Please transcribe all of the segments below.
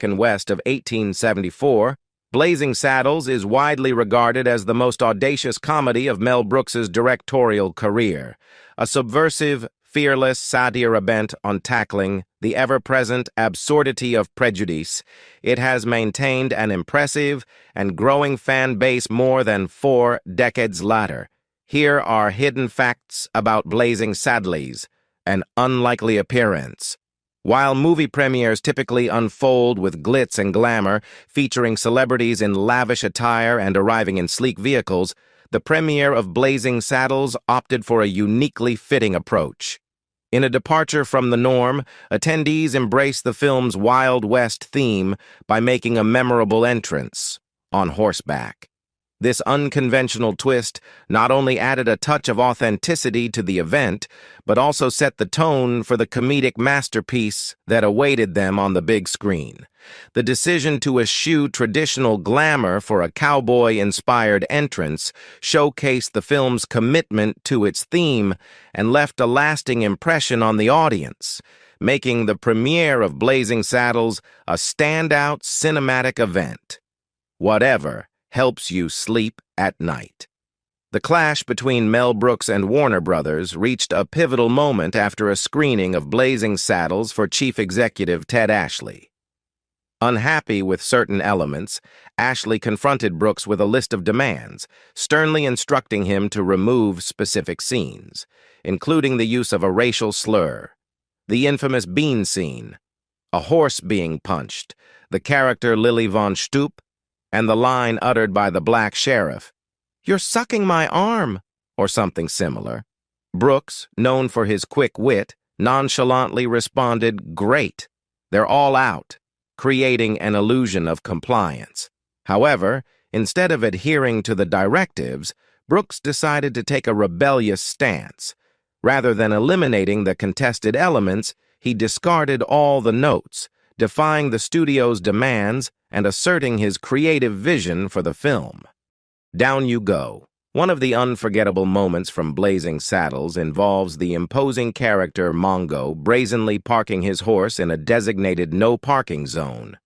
West of 1874, Blazing Saddles is widely regarded as the most audacious comedy of Mel Brooks's directorial career, a subversive, fearless satire bent on tackling the ever-present absurdity of prejudice. It has maintained an impressive and growing fan base more than 4 decades later. Here are hidden facts about Blazing Saddles, an unlikely appearance. While movie premieres typically unfold with glitz and glamour, featuring celebrities in lavish attire and arriving in sleek vehicles, the premiere of Blazing Saddles opted for a uniquely fitting approach. In a departure from the norm, attendees embraced the film's Wild West theme by making a memorable entrance on horseback. This unconventional twist not only added a touch of authenticity to the event, but also set the tone for the comedic masterpiece that awaited them on the big screen. The decision to eschew traditional glamour for a cowboy-inspired entrance showcased the film's commitment to its theme and left a lasting impression on the audience, making the premiere of Blazing Saddles a standout cinematic event. Whatever helps you sleep at night. The clash between Mel Brooks and Warner Brothers reached a pivotal moment after a screening of Blazing Saddles for Chief Executive Ted Ashley. Unhappy with certain elements, Ashley confronted Brooks with a list of demands, sternly instructing him to remove specific scenes, including the use of a racial slur, the infamous bean scene, a horse being punched, the character Lili Von Shtupp, and the line uttered by the black sheriff, "You're sucking my arm," or something similar. Brooks, known for his quick wit, nonchalantly responded, "Great, they're all out," creating an illusion of compliance. However, instead of adhering to the directives, Brooks decided to take a rebellious stance. Rather than eliminating the contested elements, he discarded all the notes, defying the studio's demands and asserting his creative vision for the film. Down you go. One of the unforgettable moments from Blazing Saddles involves the imposing character Mongo brazenly parking his horse in a designated no-parking zone.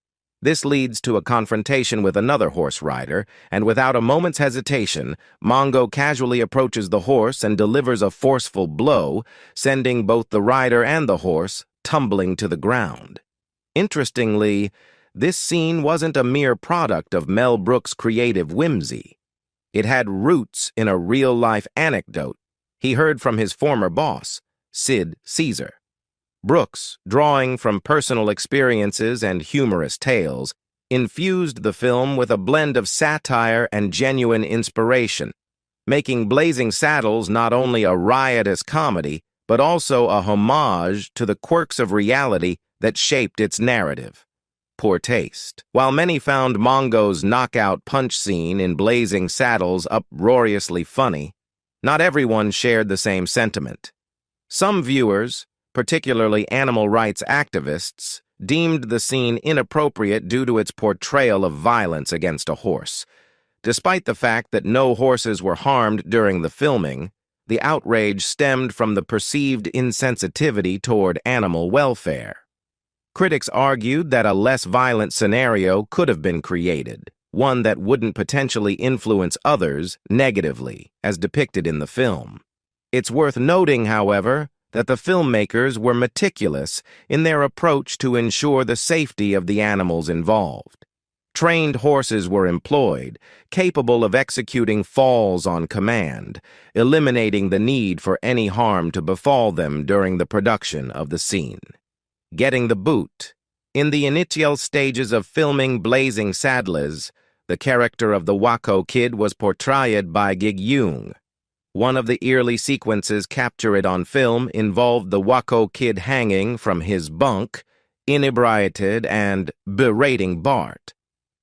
This leads to a confrontation with another horse rider, and without a moment's hesitation, Mongo casually approaches the horse and delivers a forceful blow, sending both the rider and the horse tumbling to the ground. Interestingly, this scene wasn't a mere product of Mel Brooks' creative whimsy. It had roots in a real-life anecdote he heard from his former boss, Sid Caesar. Brooks, drawing from personal experiences and humorous tales, infused the film with a blend of satire and genuine inspiration, making Blazing Saddles not only a riotous comedy, but also a homage to the quirks of reality that shaped its narrative. Poor taste. While many found Mongo's knockout punch scene in Blazing Saddles uproariously funny, not everyone shared the same sentiment. Some viewers, particularly animal rights activists, deemed the scene inappropriate due to its portrayal of violence against a horse. Despite the fact that no horses were harmed during the filming, the outrage stemmed from the perceived insensitivity toward animal welfare. Critics argued that a less violent scenario could have been created, one that wouldn't potentially influence others negatively, as depicted in the film. It's worth noting, however, that the filmmakers were meticulous in their approach to ensure the safety of the animals involved. Trained horses were employed, capable of executing falls on command, eliminating the need for any harm to befall them during the production of the scene. Getting the boot. In the initial stages of filming Blazing Saddles, the character of the Waco Kid was portrayed by Gig Young. One of the early sequences captured on film involved the Waco Kid hanging from his bunk, inebriated and berating Bart.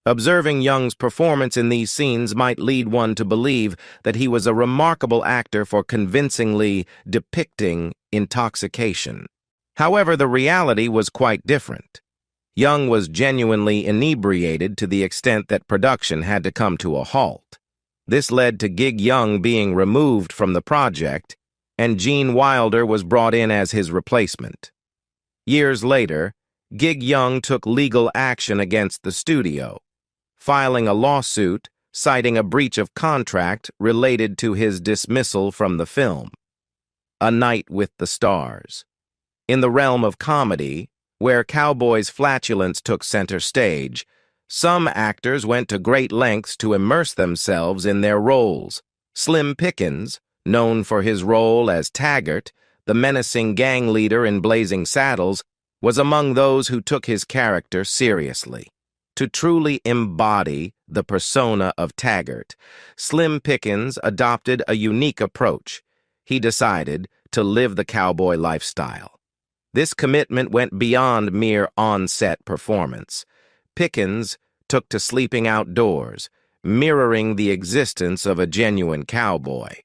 Observing Young's performance in these scenes might lead one to believe that he was a remarkable actor for convincingly depicting intoxication. However, the reality was quite different. Young was genuinely inebriated to the extent that production had to come to a halt. This led to Gig Young being removed from the project, and Gene Wilder was brought in as his replacement. Years later, Gig Young took legal action against the studio, filing a lawsuit citing a breach of contract related to his dismissal from the film. A Night with the Stars. In the realm of comedy, where cowboys' flatulence took center stage, some actors went to great lengths to immerse themselves in their roles. Slim Pickens, known for his role as Taggart, the menacing gang leader in Blazing Saddles, was among those who took his character seriously. To truly embody the persona of Taggart, Slim Pickens adopted a unique approach. He decided to live the cowboy lifestyle. This commitment went beyond mere on-set performance. Pickens took to sleeping outdoors, mirroring the existence of a genuine cowboy.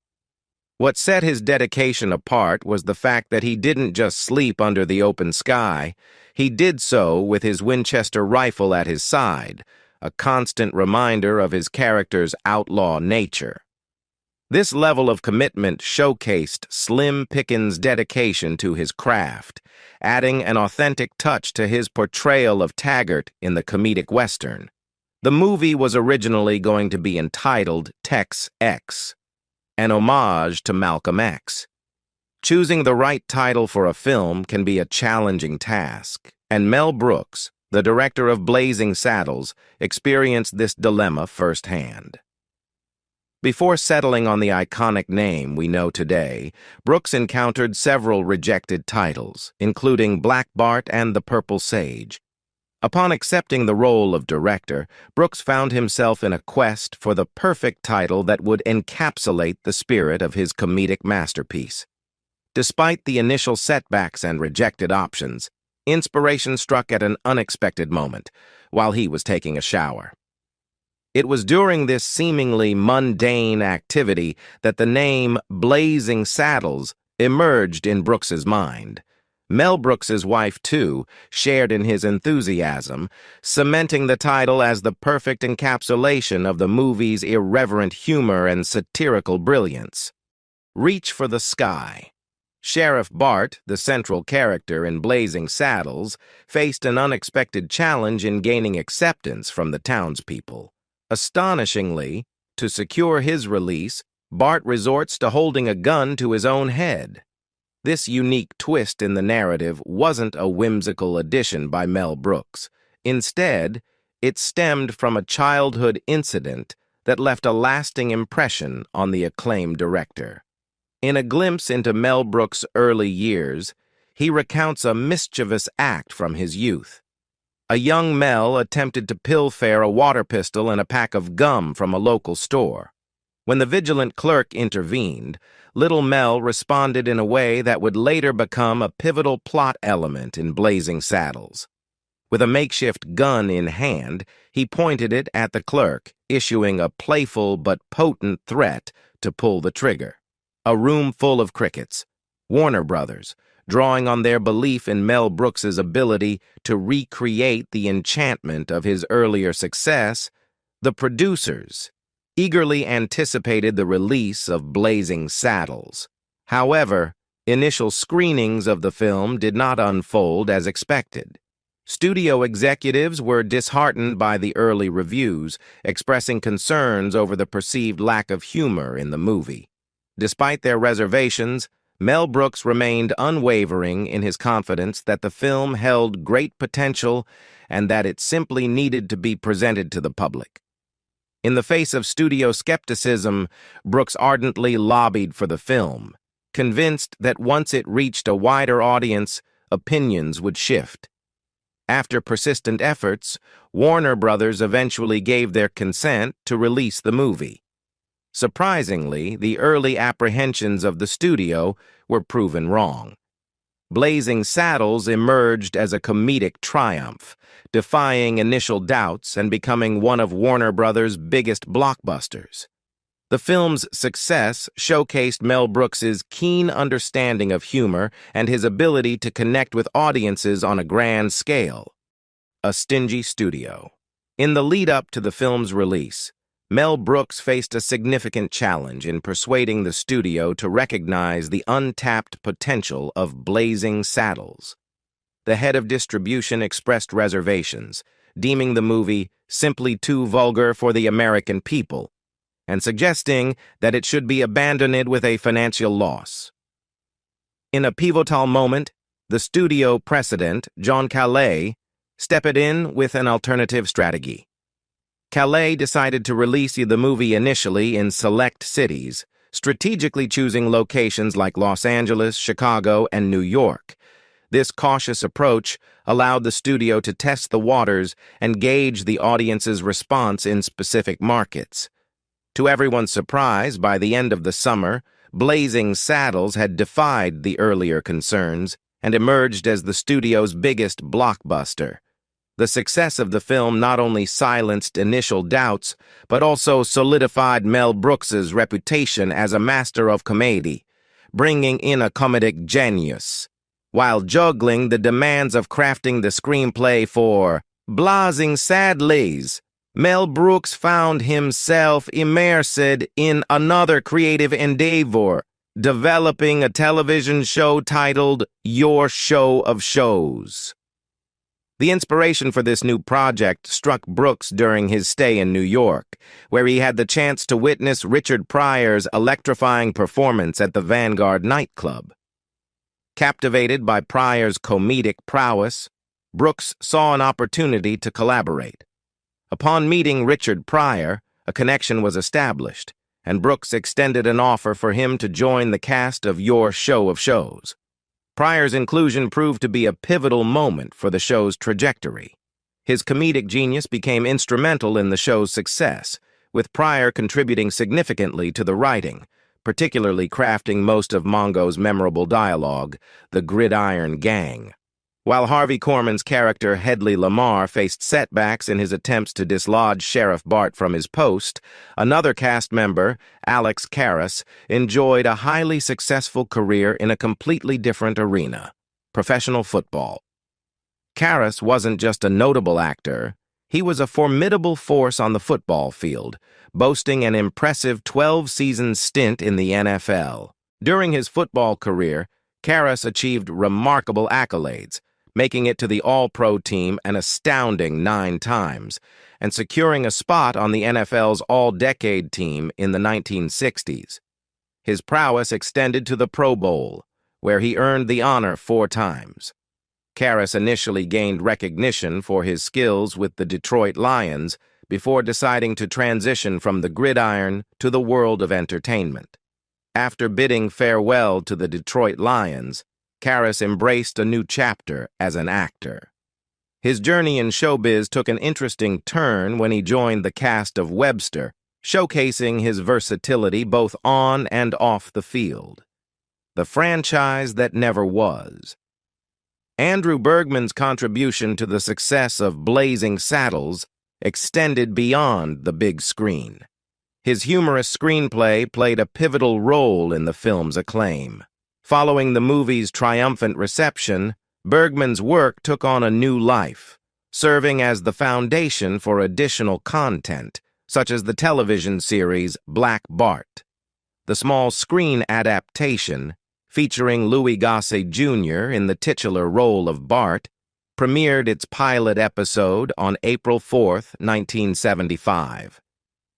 What set his dedication apart was the fact that he didn't just sleep under the open sky. He did so with his Winchester rifle at his side, a constant reminder of his character's outlaw nature. This level of commitment showcased Slim Pickens' dedication to his craft, adding an authentic touch to his portrayal of Taggart in the comedic western. The movie was originally going to be entitled Tex X, an homage to Malcolm X. Choosing the right title for a film can be a challenging task, and Mel Brooks, the director of Blazing Saddles, experienced this dilemma firsthand. Before settling on the iconic name we know today, Brooks encountered several rejected titles, including Black Bart and The Purple Sage. Upon accepting the role of director, Brooks found himself in a quest for the perfect title that would encapsulate the spirit of his comedic masterpiece. Despite the initial setbacks and rejected options, inspiration struck at an unexpected moment while he was taking a shower. It was during this seemingly mundane activity that the name Blazing Saddles emerged in Brooks's mind. Mel Brooks's wife, too, shared in his enthusiasm, cementing the title as the perfect encapsulation of the movie's irreverent humor and satirical brilliance. Reach for the Sky. Sheriff Bart, the central character in Blazing Saddles, faced an unexpected challenge in gaining acceptance from the townspeople. Astonishingly, to secure his release, Bart resorts to holding a gun to his own head. This unique twist in the narrative wasn't a whimsical addition by Mel Brooks. Instead, it stemmed from a childhood incident that left a lasting impression on the acclaimed director. In a glimpse into Mel Brooks' early years, he recounts a mischievous act from his youth. A young Mel attempted to pilfer a water pistol and a pack of gum from a local store. When the vigilant clerk intervened, little Mel responded in a way that would later become a pivotal plot element in Blazing Saddles. With a makeshift gun in hand, he pointed it at the clerk, issuing a playful but potent threat to pull the trigger. A room full of crickets. Warner Brothers, drawing on their belief in Mel Brooks's ability to recreate the enchantment of his earlier success, the producers eagerly anticipated the release of Blazing Saddles. However, initial screenings of the film did not unfold as expected. Studio executives were disheartened by the early reviews, expressing concerns over the perceived lack of humor in the movie. Despite their reservations, Mel Brooks remained unwavering in his confidence that the film held great potential and that it simply needed to be presented to the public. In the face of studio skepticism, Brooks ardently lobbied for the film, convinced that once it reached a wider audience, opinions would shift. After persistent efforts, Warner Brothers eventually gave their consent to release the movie. Surprisingly, the early apprehensions of the studio were proven wrong. Blazing Saddles emerged as a comedic triumph, defying initial doubts and becoming one of Warner Brothers' biggest blockbusters. The film's success showcased Mel Brooks's keen understanding of humor and his ability to connect with audiences on a grand scale. A stingy studio. In the lead-up to the film's release, Mel Brooks faced a significant challenge in persuading the studio to recognize the untapped potential of Blazing Saddles. the head of distribution expressed reservations, deeming the movie simply too vulgar for the American people, and suggesting that it should be abandoned with a financial loss. In a pivotal moment, the studio president, John Calais, stepped in with an alternative strategy. Calais decided to release the movie initially in select cities, strategically choosing locations like Los Angeles, Chicago, and New York. This cautious approach allowed the studio to test the waters and gauge the audience's response in specific markets. To everyone's surprise, by the end of the summer, Blazing Saddles had defied the earlier concerns and emerged as the studio's biggest blockbuster. The success of the film not only silenced initial doubts, but also solidified Mel Brooks's reputation as a master of comedy, bringing in a comedic genius, while juggling the demands of crafting the screenplay for Blazing Saddles. Mel Brooks found himself immersed in another creative endeavor, developing a television show titled Your Show of Shows. The inspiration for this new project struck Brooks during his stay in New York, where he had the chance to witness Richard Pryor's electrifying performance at the Vanguard nightclub. Captivated by Pryor's comedic prowess, Brooks saw an opportunity to collaborate. Upon meeting Richard Pryor, a connection was established, and Brooks extended an offer for him to join the cast of Your Show of Shows. Pryor's inclusion proved to be a pivotal moment for the show's trajectory. His comedic genius became instrumental in the show's success, with Pryor contributing significantly to the writing, particularly crafting most of Mongo's memorable dialogue, the Gridiron Gang. While Harvey Korman's character Hedley Lamar faced setbacks in his attempts to dislodge Sheriff Bart from his post, another cast member, Alex Karras, enjoyed a highly successful career in a completely different arena: professional football. Karras wasn't just a notable actor, he was a formidable force on the football field, boasting an impressive 12-season stint in the NFL. During his football career, Karras achieved remarkable accolades, making it to the All-Pro team an astounding 9 times, and securing a spot on the NFL's All-Decade team in the 1960s. His prowess extended to the Pro Bowl, where he earned the honor 4 times. Karras initially gained recognition for his skills with the Detroit Lions before deciding to transition from the gridiron to the world of entertainment. After bidding farewell to the Detroit Lions, Karras embraced a new chapter as an actor. His journey in showbiz took an interesting turn when he joined the cast of Webster, showcasing his versatility both on and off the field. The franchise that never was. Andrew Bergman's contribution to the success of Blazing Saddles extended beyond the big screen. His humorous screenplay played a pivotal role in the film's acclaim. Following the movie's triumphant reception, Bergman's work took on a new life, serving as the foundation for additional content, such as the television series Black Bart. The small screen adaptation, featuring Louis Gossett Jr. in the titular role of Bart, premiered its pilot episode on April 4, 1975.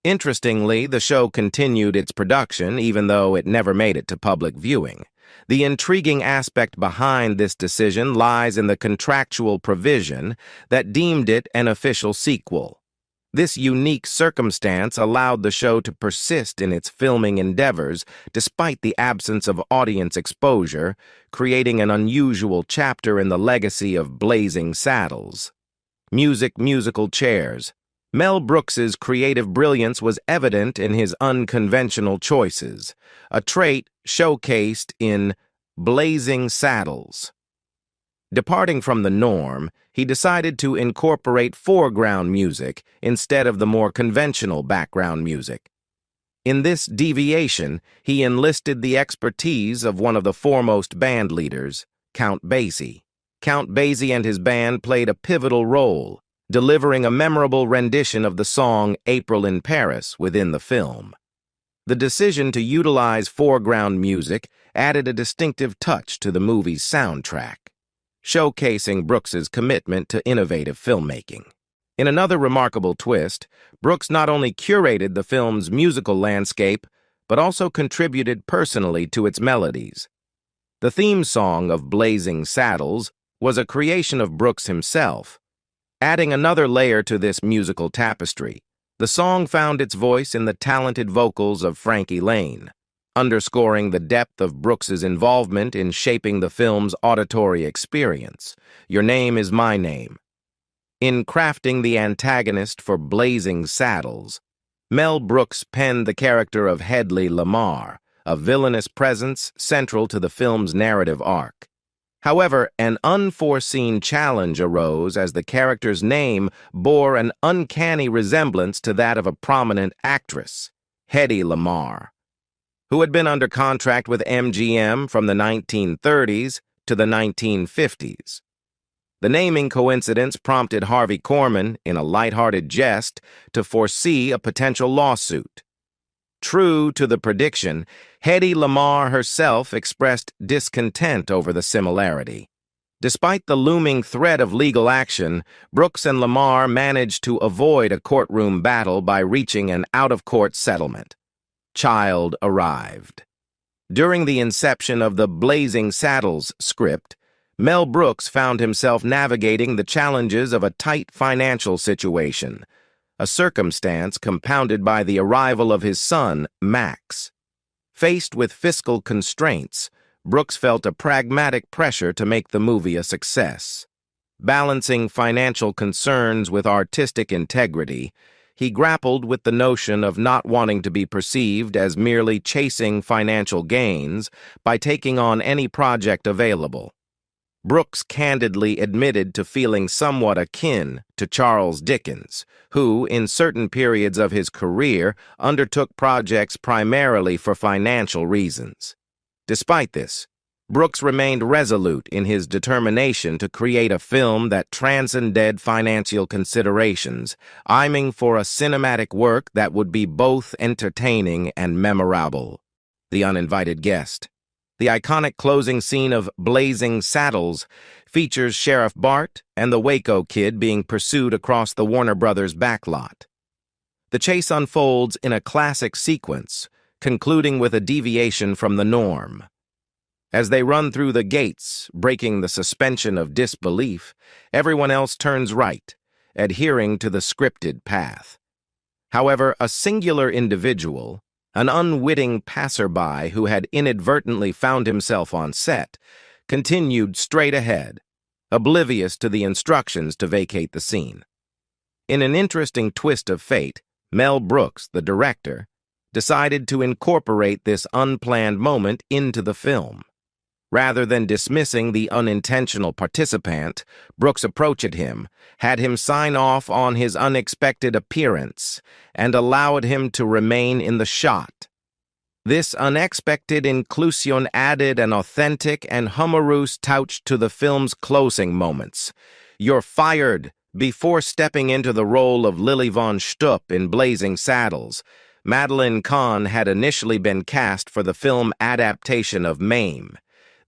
Interestingly, the show continued its production even though it never made it to public viewing. The intriguing aspect behind this decision lies in the contractual provision that deemed it an official sequel. This unique circumstance allowed the show to persist in its filming endeavors despite the absence of audience exposure, creating an unusual chapter in the legacy of Blazing Saddles. Musical chairs. Mel Brooks's creative brilliance was evident in his unconventional choices, a trait showcased in Blazing Saddles. Departing from the norm, he decided to incorporate foreground music instead of the more conventional background music. In this deviation, he enlisted the expertise of one of the foremost band leaders, Count Basie. Count Basie and his band played a pivotal role, delivering a memorable rendition of the song April in Paris within the film. The decision to utilize foreground music added a distinctive touch to the movie's soundtrack. showcasing Brooks's commitment to innovative filmmaking. In another remarkable twist, Brooks not only curated the film's musical landscape, but also contributed personally to its melodies. The theme song of Blazing Saddles was a creation of Brooks himself. Adding another layer to this musical tapestry, the song found its voice in the talented vocals of Frankie Laine, underscoring the depth of Brooks's involvement in shaping the film's auditory experience. Your Name Is My Name. In crafting the antagonist for Blazing Saddles, Mel Brooks penned the character of Hedy Lamarr, a villainous presence central to the film's narrative arc. However, an unforeseen challenge arose as the character's name bore an uncanny resemblance to that of a prominent actress, Hedy Lamarr, who had been under contract with MGM from the 1930s to the 1950s. The naming coincidence prompted Harvey Korman, in a lighthearted jest, to foresee a potential lawsuit. True to the prediction, Hedy Lamarr herself expressed discontent over the similarity. Despite the looming threat of legal action, Brooks and Lamarr managed to avoid a courtroom battle by reaching an out-of-court settlement. Child arrived. During the inception of the Blazing Saddles script, Mel Brooks found himself navigating the challenges of a tight financial situation, a circumstance compounded by the arrival of his son, Max. Faced with fiscal constraints, Brooks felt a pragmatic pressure to make the movie a success. Balancing financial concerns with artistic integrity, he grappled with the notion of not wanting to be perceived as merely chasing financial gains by taking on any project available. Brooks candidly admitted to feeling somewhat akin to Charles Dickens, who, in certain periods of his career, undertook projects primarily for financial reasons. Despite this, Brooks remained resolute in his determination to create a film that transcended financial considerations, aiming for a cinematic work that would be both entertaining and memorable. The Uninvited Guest. The iconic closing scene of Blazing Saddles features Sheriff Bart and the Waco Kid being pursued across the Warner Brothers backlot. The chase unfolds in a classic sequence, concluding with a deviation from the norm. As they run through the gates, breaking the suspension of disbelief, everyone else turns right, adhering to the scripted path. However, a singular individual, an unwitting passerby who had inadvertently found himself on set, continued straight ahead, oblivious to the instructions to vacate the scene. In an interesting twist of fate, Mel Brooks, the director, decided to incorporate this unplanned moment into the film. Rather than dismissing the unintentional participant, Brooks approached him, had him sign off on his unexpected appearance, and allowed him to remain in the shot. This unexpected inclusion added an authentic and humorous touch to the film's closing moments. "You're fired," before stepping into the role of Lili Von Shtupp in Blazing Saddles. Madeline Kahn had initially been cast for the film adaptation of Mame.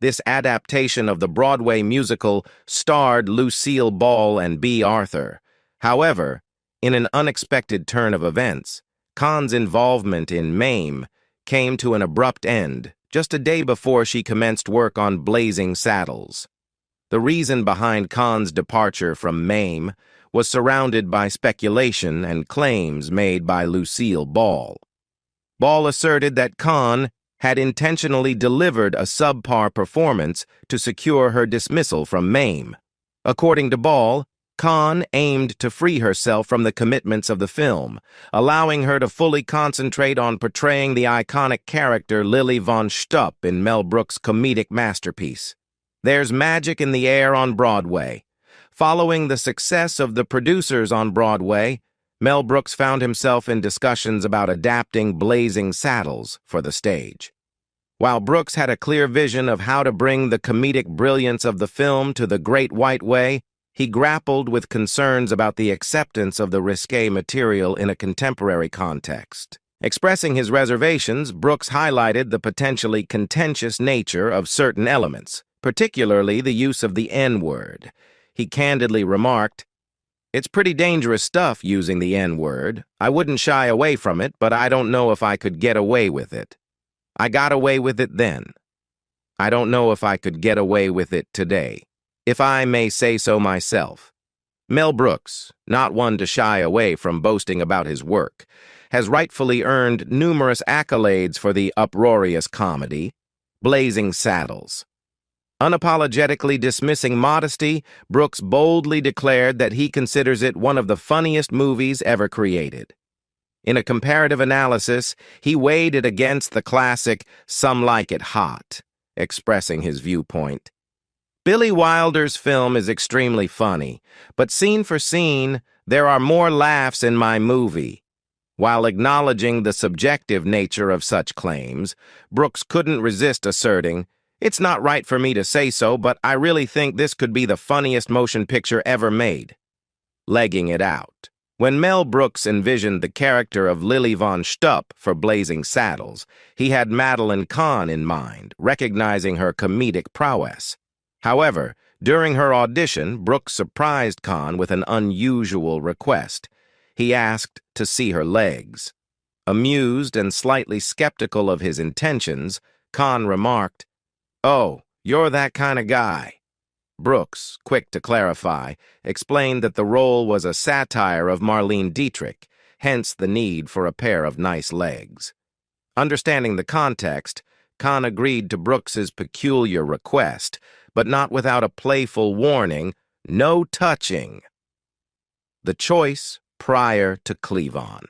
This adaptation of the Broadway musical starred Lucille Ball and B. Arthur. However, in an unexpected turn of events, Kahn's involvement in Mame came to an abrupt end just a day before she commenced work on Blazing Saddles. The reason behind Kahn's departure from Mame was surrounded by speculation and claims made by Lucille Ball. Ball asserted that Kahn had intentionally delivered a subpar performance to secure her dismissal from Mame. According to Ball, Kahn aimed to free herself from the commitments of the film, allowing her to fully concentrate on portraying the iconic character Lili Von Shtupp in Mel Brooks' comedic masterpiece. There's magic in the air on Broadway. Following the success of The Producers on Broadway, Mel Brooks found himself in discussions about adapting Blazing Saddles for the stage. While Brooks had a clear vision of how to bring the comedic brilliance of the film to the Great White Way, he grappled with concerns about the acceptance of the risque material in a contemporary context. Expressing his reservations, Brooks highlighted the potentially contentious nature of certain elements, particularly the use of the N-word. He candidly remarked, "It's pretty dangerous stuff using the N-word. I wouldn't shy away from it, but I don't know if I could get away with it. I got away with it then. I don't know if I could get away with it today, if I may say so myself." Mel Brooks, not one to shy away from boasting about his work, has rightfully earned numerous accolades for the uproarious comedy, Blazing Saddles. Unapologetically dismissing modesty, Brooks boldly declared that he considers it one of the funniest movies ever created. In a comparative analysis, he weighed it against the classic Some Like It Hot, expressing his viewpoint. Billy Wilder's film is extremely funny, but scene for scene, there are more laughs in my movie. While acknowledging the subjective nature of such claims, Brooks couldn't resist asserting, "It's not right for me to say so, but I really think this could be the funniest motion picture ever made." Legging it out. When Mel Brooks envisioned the character of Lili Von Shtupp for Blazing Saddles, he had Madeline Kahn in mind, recognizing her comedic prowess. However, during her audition, Brooks surprised Kahn with an unusual request. He asked to see her legs. Amused and slightly skeptical of his intentions, Kahn remarked, "Oh, you're that kind of guy." Brooks, quick to clarify, explained that the role was a satire of Marlene Dietrich, hence the need for a pair of nice legs. Understanding the context, Kahn agreed to Brooks's peculiar request, but not without a playful warning, "No touching." The choice, Pryor to Cleavon.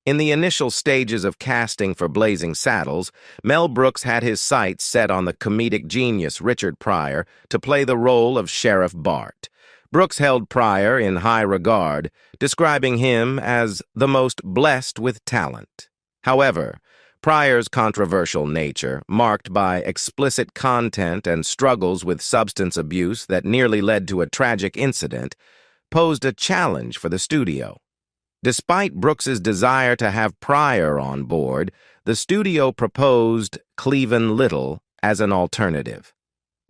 In the initial stages of casting for Blazing Saddles, Mel Brooks had his sights set on the comedic genius Richard Pryor to play the role of Sheriff Bart. Brooks held Pryor in high regard, describing him as the most blessed with talent. However, Pryor's controversial nature, marked by explicit content and struggles with substance abuse that nearly led to a tragic incident, posed a challenge for the studio. Despite Brooks's desire to have Pryor on board, the studio proposed Cleavon Little as an alternative.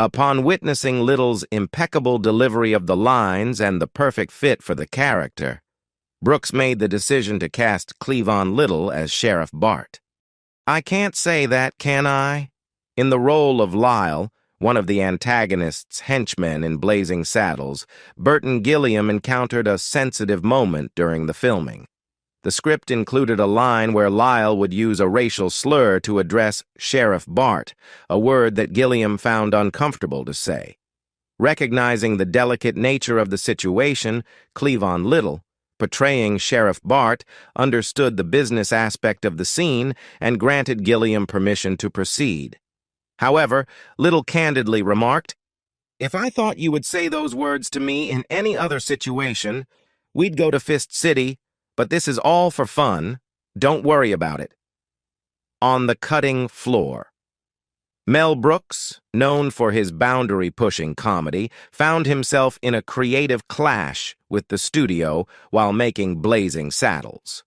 Upon witnessing Little's impeccable delivery of the lines and the perfect fit for the character, Brooks made the decision to cast Cleavon Little as Sheriff Bart. I can't say that, can I? In the role of Lyle, one of the antagonist's henchmen in Blazing Saddles, Burton Gilliam encountered a sensitive moment during the filming. The script included a line where Lyle would use a racial slur to address Sheriff Bart, a word that Gilliam found uncomfortable to say. Recognizing the delicate nature of the situation, Cleavon Little, portraying Sheriff Bart, understood the business aspect of the scene and granted Gilliam permission to proceed. However, Little candidly remarked, "If I thought you would say those words to me in any other situation, we'd go to Fist City, but this is all for fun. Don't worry about it." On the cutting floor. Mel Brooks, known for his boundary-pushing comedy, found himself in a creative clash with the studio while making Blazing Saddles.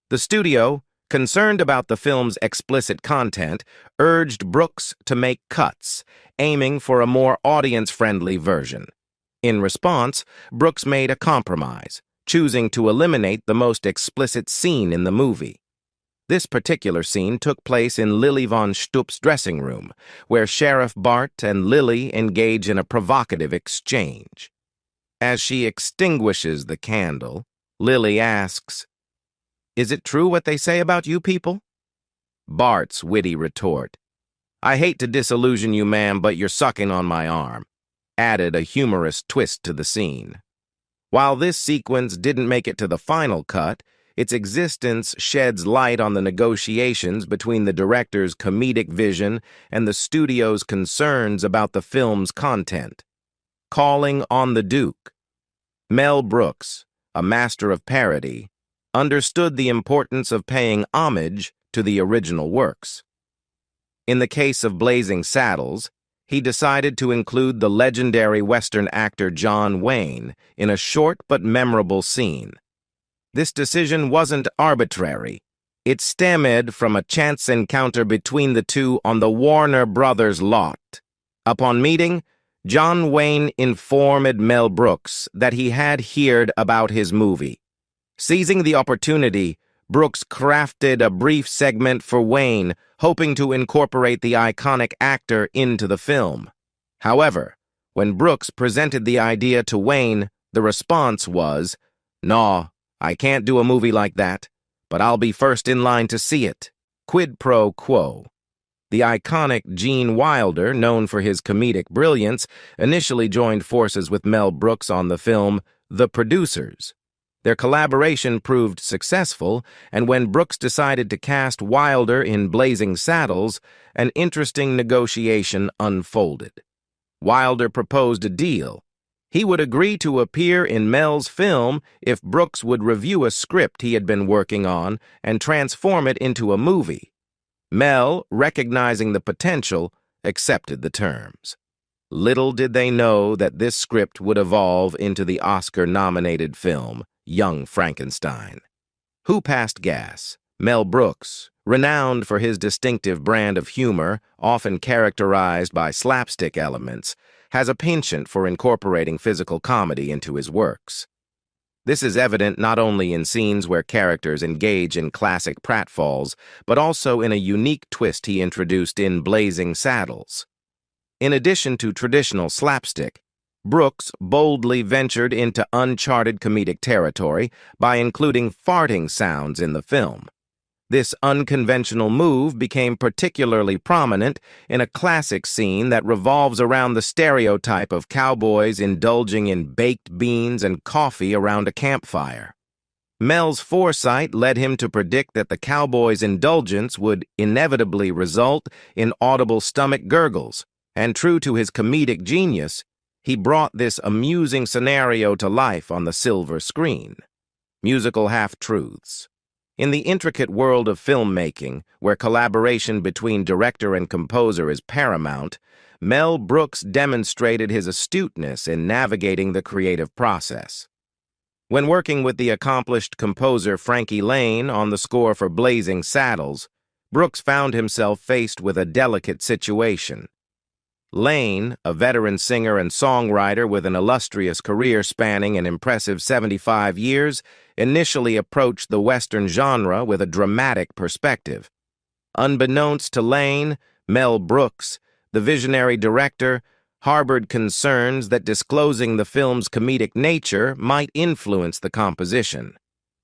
The studio, concerned about the film's explicit content, urged Brooks to make cuts, aiming for a more audience-friendly version. In response, Brooks made a compromise, choosing to eliminate the most explicit scene in the movie. This particular scene took place in Lili Von Shtupp's dressing room, where Sheriff Bart and Lili engage in a provocative exchange. As she extinguishes the candle, Lili asks, "Is it true what they say about you people?" Bart's witty retort, "I hate to disillusion you, ma'am, but you're sucking on my arm," added a humorous twist to the scene. While this sequence didn't make it to the final cut, its existence sheds light on the negotiations between the director's comedic vision and the studio's concerns about the film's content. Calling on the Duke. Mel Brooks, a master of parody, understood the importance of paying homage to the original works. In the case of Blazing Saddles, he decided to include the legendary Western actor John Wayne in a short but memorable scene. This decision wasn't arbitrary. It stemmed from a chance encounter between the two on the Warner Brothers lot. Upon meeting, John Wayne informed Mel Brooks that he had heard about his movie. Seizing the opportunity, Brooks crafted a brief segment for Wayne, hoping to incorporate the iconic actor into the film. However, when Brooks presented the idea to Wayne, the response was, "Nah, I can't do a movie like that, but I'll be first in line to see it." Quid pro quo. The iconic Gene Wilder, known for his comedic brilliance, initially joined forces with Mel Brooks on the film The Producers. Their collaboration proved successful, and when Brooks decided to cast Wilder in Blazing Saddles, an interesting negotiation unfolded. Wilder proposed a deal. He would agree to appear in Mel's film if Brooks would review a script he had been working on and transform it into a movie. Mel, recognizing the potential, accepted the terms. Little did they know that this script would evolve into the Oscar-nominated film, Young Frankenstein. Who passed gas? Mel Brooks, renowned for his distinctive brand of humor, often characterized by slapstick elements, has a penchant for incorporating physical comedy into his works. This is evident not only in scenes where characters engage in classic pratfalls, but also in a unique twist he introduced in Blazing Saddles. In addition to traditional slapstick, Brooks boldly ventured into uncharted comedic territory by including farting sounds in the film. This unconventional move became particularly prominent in a classic scene that revolves around the stereotype of cowboys indulging in baked beans and coffee around a campfire. Mel's foresight led him to predict that the cowboys' indulgence would inevitably result in audible stomach gurgles, and true to his comedic genius, he brought this amusing scenario to life on the silver screen. Musical half-truths. In the intricate world of filmmaking, where collaboration between director and composer is paramount, Mel Brooks demonstrated his astuteness in navigating the creative process. When working with the accomplished composer Frankie Laine on the score for Blazing Saddles, Brooks found himself faced with a delicate situation. Laine, a veteran singer and songwriter with an illustrious career spanning an impressive 75 years, initially approached the Western genre with a dramatic perspective. Unbeknownst to Laine, Mel Brooks, the visionary director, harbored concerns that disclosing the film's comedic nature might influence the composition.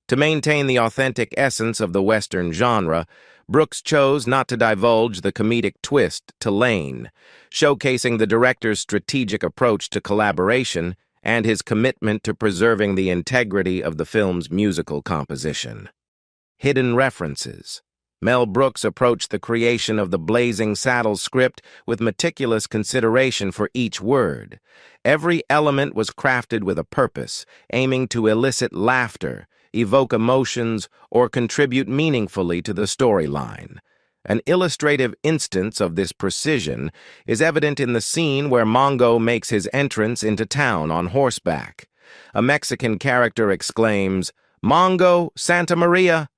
To maintain the authentic essence of the Western genre, Brooks chose not to divulge the comedic twist to Laine, showcasing the director's strategic approach to collaboration and his commitment to preserving the integrity of the film's musical composition. Hidden references. Mel Brooks approached the creation of the Blazing Saddles script with meticulous consideration for each word. Every element was crafted with a purpose, aiming to elicit laughter, evoke emotions, or contribute meaningfully to the storyline. An illustrative instance of this precision is evident in the scene where Mongo makes his entrance into town on horseback. A Mexican character exclaims, "Mongo, Santa Maria!"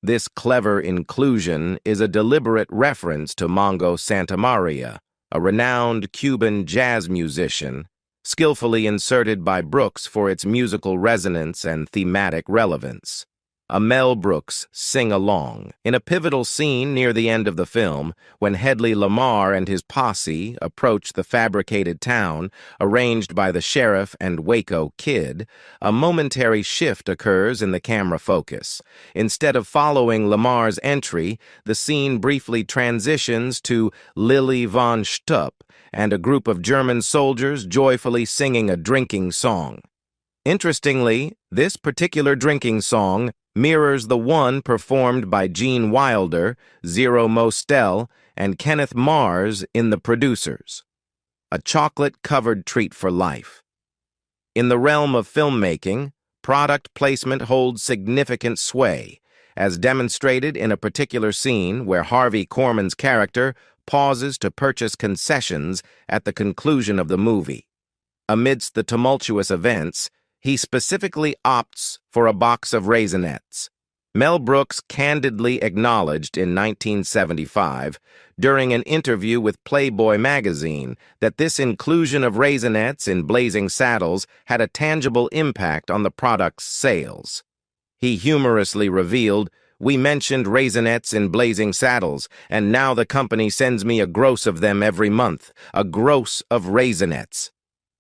This clever inclusion is a deliberate reference to Mongo Santa Maria, a renowned Cuban jazz musician, skillfully inserted by Brooks for its musical resonance and thematic relevance. A Mel Brooks sing-along. In a pivotal scene near the end of the film, when Hedley Lamar and his posse approach the fabricated town, arranged by the sheriff and Waco Kid, a momentary shift occurs in the camera focus. Instead of following Lamar's entry, the scene briefly transitions to Lili Von Shtupp and a group of German soldiers joyfully singing a drinking song. Interestingly, this particular drinking song mirrors the one performed by Gene Wilder, Zero Mostel, and Kenneth Mars in The Producers. A chocolate-covered treat for life. In the realm of filmmaking, product placement holds significant sway, as demonstrated in a particular scene where Harvey Korman's character pauses to purchase concessions at the conclusion of the movie. Amidst the tumultuous events, he specifically opts for a box of Raisinets. Mel Brooks candidly acknowledged in 1975, during an interview with Playboy magazine, that this inclusion of Raisinets in Blazing Saddles had a tangible impact on the product's sales. He humorously revealed, "We mentioned Raisinets in Blazing Saddles, and now the company sends me a gross of them every month, a gross of Raisinets,"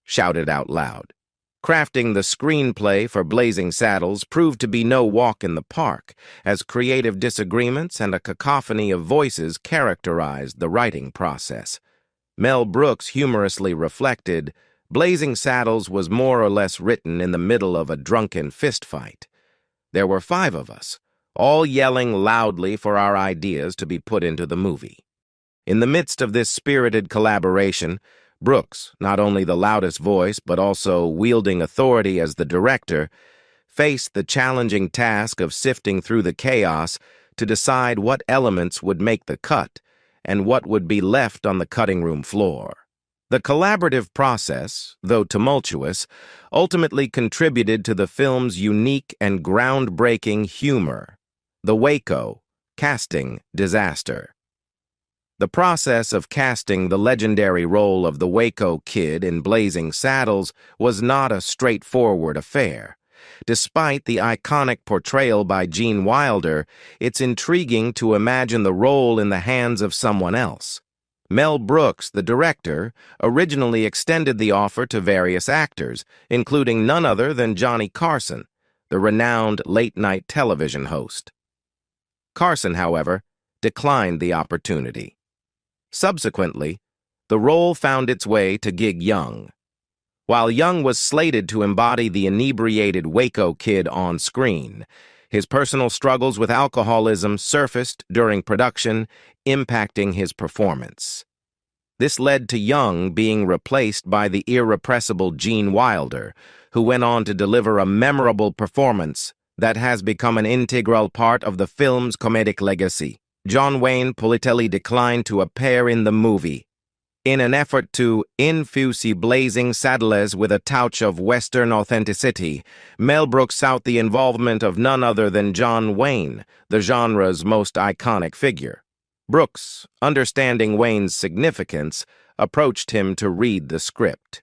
shouted out loud. Crafting the screenplay for Blazing Saddles proved to be no walk in the park, as creative disagreements and a cacophony of voices characterized the writing process. Mel Brooks humorously reflected, "Blazing Saddles was more or less written in the middle of a drunken fistfight. There were 5 of us, all yelling loudly for our ideas to be put into the movie." In the midst of this spirited collaboration, Brooks, not only the loudest voice but also wielding authority as the director, faced the challenging task of sifting through the chaos to decide what elements would make the cut and what would be left on the cutting room floor. The collaborative process, though tumultuous, ultimately contributed to the film's unique and groundbreaking humor, the Waco casting disaster. The process of casting the legendary role of the Waco Kid in Blazing Saddles was not a straightforward affair. Despite the iconic portrayal by Gene Wilder, it's intriguing to imagine the role in the hands of someone else. Mel Brooks, the director, originally extended the offer to various actors, including none other than Johnny Carson, the renowned late-night television host. Carson, however, declined the opportunity. Subsequently, the role found its way to Gig Young. While Young was slated to embody the inebriated Waco Kid on screen, his personal struggles with alcoholism surfaced during production, impacting his performance. This led to Young being replaced by the irrepressible Gene Wilder, who went on to deliver a memorable performance that has become an integral part of the film's comedic legacy. John Wayne Politelli declined to appear in the movie. In an effort to infuse Blazing Saddles with a touch of Western authenticity, Mel Brooks sought the involvement of none other than John Wayne, the genre's most iconic figure. Brooks, understanding Wayne's significance, approached him to read the script.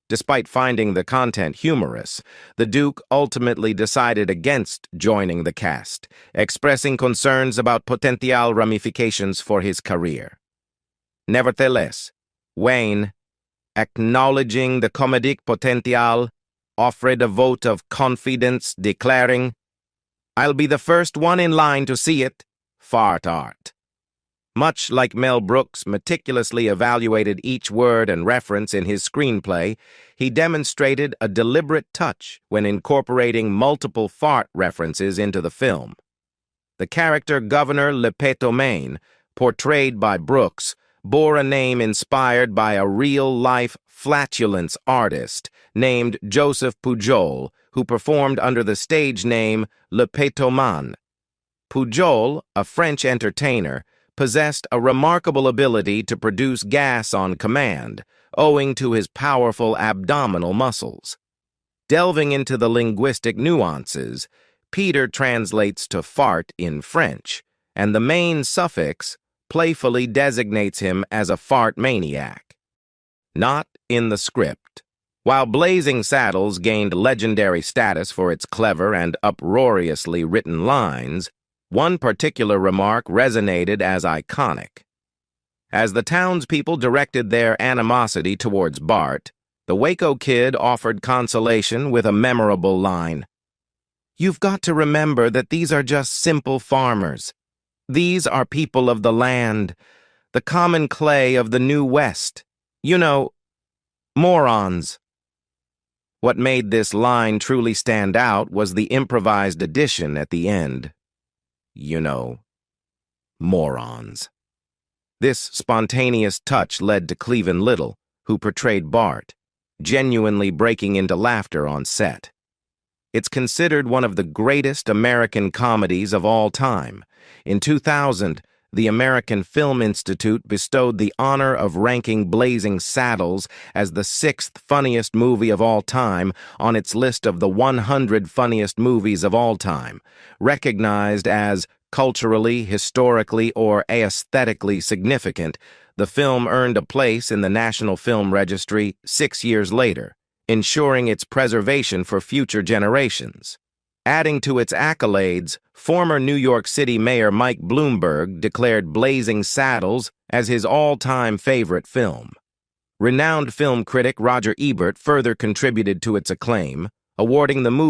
Despite finding the content humorous, the Duke ultimately decided against joining the cast, expressing concerns about potential ramifications for his career. Nevertheless, Wayne, acknowledging the comedic potential, offered a vote of confidence, declaring, "I'll be the first one in line to see it. Fart art." Much like Mel Brooks meticulously evaluated each word and reference in his screenplay, he demonstrated a deliberate touch when incorporating multiple fart references into the film. The character Governor Petomane, portrayed by Brooks, bore a name inspired by a real-life flatulence artist named Joseph Pujol, who performed under the stage name Petomane. Pujol, a French entertainer, possessed a remarkable ability to produce gas on command, owing to his powerful abdominal muscles. Delving into the linguistic nuances, Peter translates to fart in French, and the main suffix playfully designates him as a fart maniac. Not in the script. While Blazing Saddles gained legendary status for its clever and uproariously written lines, one particular remark resonated as iconic. As the townspeople directed their animosity towards Bart, the Waco Kid offered consolation with a memorable line. "You've got to remember that these are just simple farmers. These are people of the land, the common clay of the New West. You know, morons." What made this line truly stand out was the improvised addition at the end. You know, morons. This spontaneous touch led to Cleavon Little, who portrayed Bart, genuinely breaking into laughter on set. It's considered one of the greatest American comedies of all time. In 2000, the American Film Institute bestowed the honor of ranking Blazing Saddles as the 6th funniest movie of all time on its list of the 100 funniest movies of all time, recognized as culturally, historically, or aesthetically significant. The film earned a place in the National Film Registry 6 years later, ensuring its preservation for future generations. Adding to its accolades, former New York City Mayor Mike Bloomberg declared Blazing Saddles as his all-time favorite film. Renowned film critic Roger Ebert further contributed to its acclaim, awarding the movie